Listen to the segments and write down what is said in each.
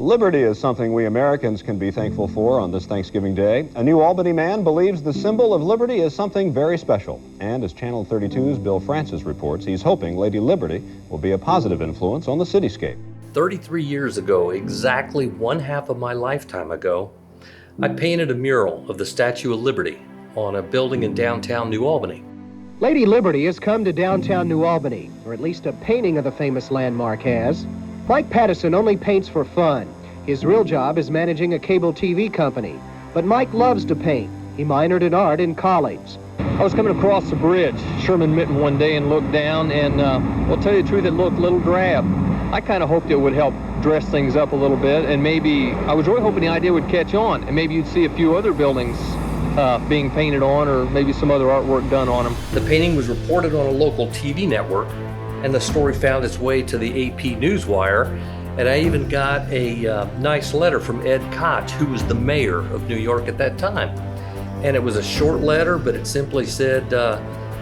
Liberty is something we Americans can be thankful for on this Thanksgiving Day. A New Albany man believes the symbol of liberty is something very special. And as Channel 32's Bill Francis reports, he's hoping Lady Liberty will be a positive influence on the cityscape. 33 years ago, exactly one half of my lifetime ago, I painted a mural of the Statue of Liberty on a building in downtown New Albany. Lady Liberty has come to downtown New Albany, or at least a painting of the famous landmark has. Mike Pattison only paints for fun. His real job is managing a cable TV company. But Mike loves to paint. He minored in art in college. I was coming across the bridge, Sherman Mitten, one day and looked down, and I'll tell you the truth, it looked a little drab. I kind of hoped it would help dress things up a little bit, and maybe I was really hoping the idea would catch on, and maybe you'd see a few other buildings being painted on, or maybe some other artwork done on them. The painting was reported on a local TV network, and the story found its way to the AP Newswire, and I even got a nice letter from Ed Koch, who was the mayor of New York at that time. And it was a short letter, but it simply said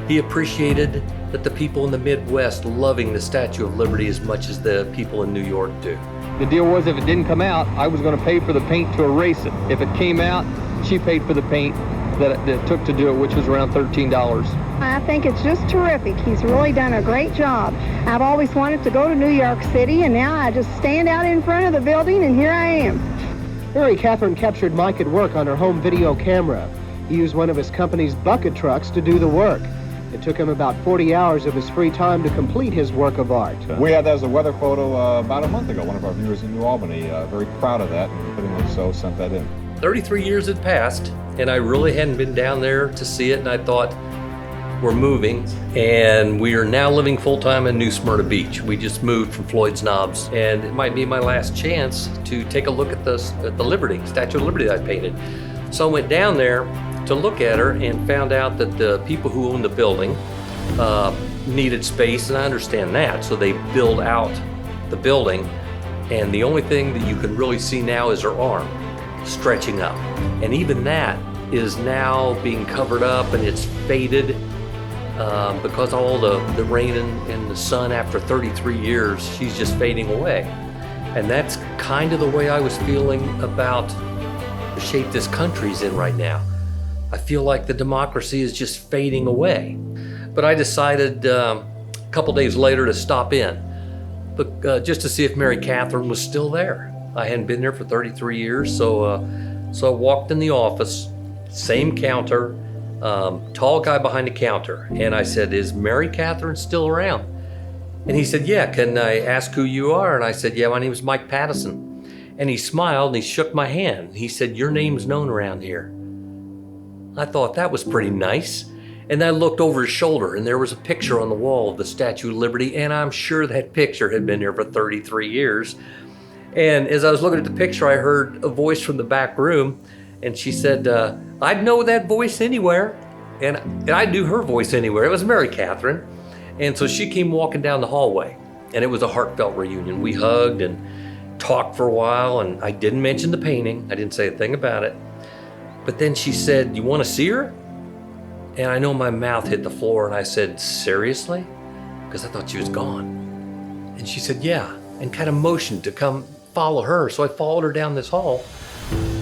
he appreciated that the people in the Midwest loving the Statue of Liberty as much as the people in New York do. The deal was, if it didn't come out, I was going to pay for the paint to erase it. If it came out, she paid for the paint that it took to do it, which was around $13. I think it's just terrific. He's really done a great job. I've always wanted to go to New York City, and now I just stand out in front of the building, and here I am. Mary Catherine captured Mike at work on her home video camera. He used one of his company's bucket trucks to do the work. It took him about 40 hours of his free time to complete his work of art. We had that as a weather photo about a month ago. One of our viewers in New Albany, very proud of that, and fittingly so, sent that in. 33 years had passed, and I really hadn't been down there to see it, and I thought, we're moving, and we are now living full-time in New Smyrna Beach. We just moved from Floyd's Knobs, and it might be my last chance to take a look at the Liberty, Statue of Liberty that I painted. So I went down there to look at her and found out that the people who owned the building needed space, and I understand that, so they build out the building, and the only thing that you can really see now is her arm stretching up, and even that is now being covered up, and it's faded because all the rain and the sun after 33 years, she's just fading away. And that's kind of the way I was feeling about the shape this country's in right now. I feel like the democracy is just fading away. But I decided a couple days later to stop in, but just to see if Mary Catherine was still there. I hadn't been there for 33 years, so I walked in the office, same counter, tall guy behind the counter, and I said, "Is Mary Catherine still around?" And he said, "Yeah, can I ask who you are?" And I said, "Yeah, my name is Mike Pattison." And he smiled and he shook my hand. He said, "Your name's known around here." I thought that was pretty nice. And I looked over his shoulder, and there was a picture on the wall of the Statue of Liberty, and I'm sure that picture had been there for 33 years. And as I was looking at the picture, I heard a voice from the back room, and she said, "I'd know that voice anywhere." And I knew her voice anywhere. It was Mary Catherine. And so she came walking down the hallway, and it was a heartfelt reunion. We hugged and talked for a while, and I didn't mention the painting. I didn't say a thing about it. But then she said, "You want to see her?" And I know my mouth hit the floor, and I said, "Seriously?" Because I thought she was gone. And she said, "Yeah," and kind of motioned to come follow her. So I followed her down this hall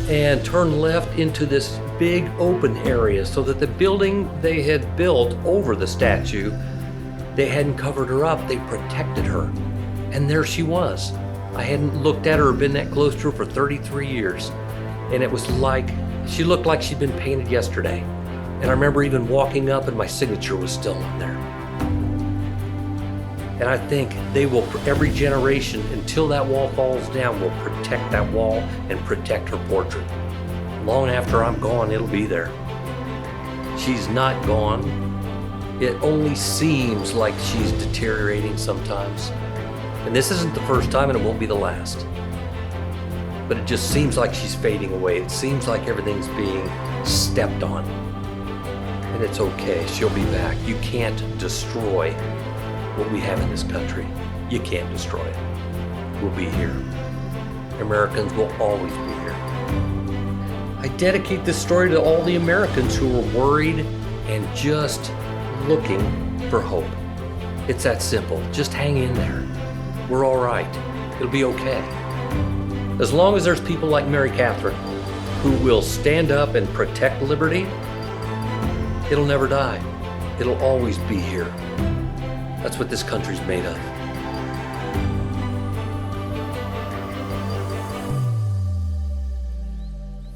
and turned left into this big open area, so that the building they had built over the statue, they hadn't covered her up, they protected her. And there she was. I hadn't looked at her or been that close to her for 33 years. And it was like, she looked like she'd been painted yesterday. And I remember even walking up and my signature was still on there. And I think they will, every generation, until that wall falls down, will protect that wall and protect her portrait. Long after I'm gone, it'll be there. She's not gone. It only seems like she's deteriorating sometimes. And this isn't the first time, and it won't be the last. But it just seems like she's fading away. It seems like everything's being stepped on. And it's okay, she'll be back. You can't destroy what we have in this country. You can't destroy it. We'll be here. Americans will always be here. I dedicate this story to all the Americans who are worried and just looking for hope. It's that simple. Just hang in there. We're all right. It'll be okay. As long as there's people like Mary Catherine who will stand up and protect liberty, it'll never die. It'll always be here. That's what this country's made of.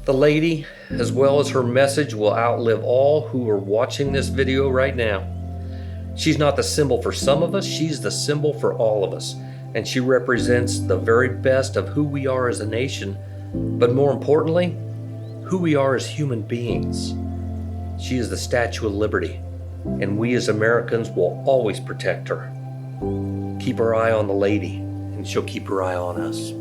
The lady, as well as her message, will outlive all who are watching this video right now. She's not the symbol for some of us, she's the symbol for all of us. And she represents the very best of who we are as a nation, but more importantly, who we are as human beings. She is the Statue of Liberty, and we as Americans will always protect her. Keep our eye on the lady, and she'll keep her eye on us.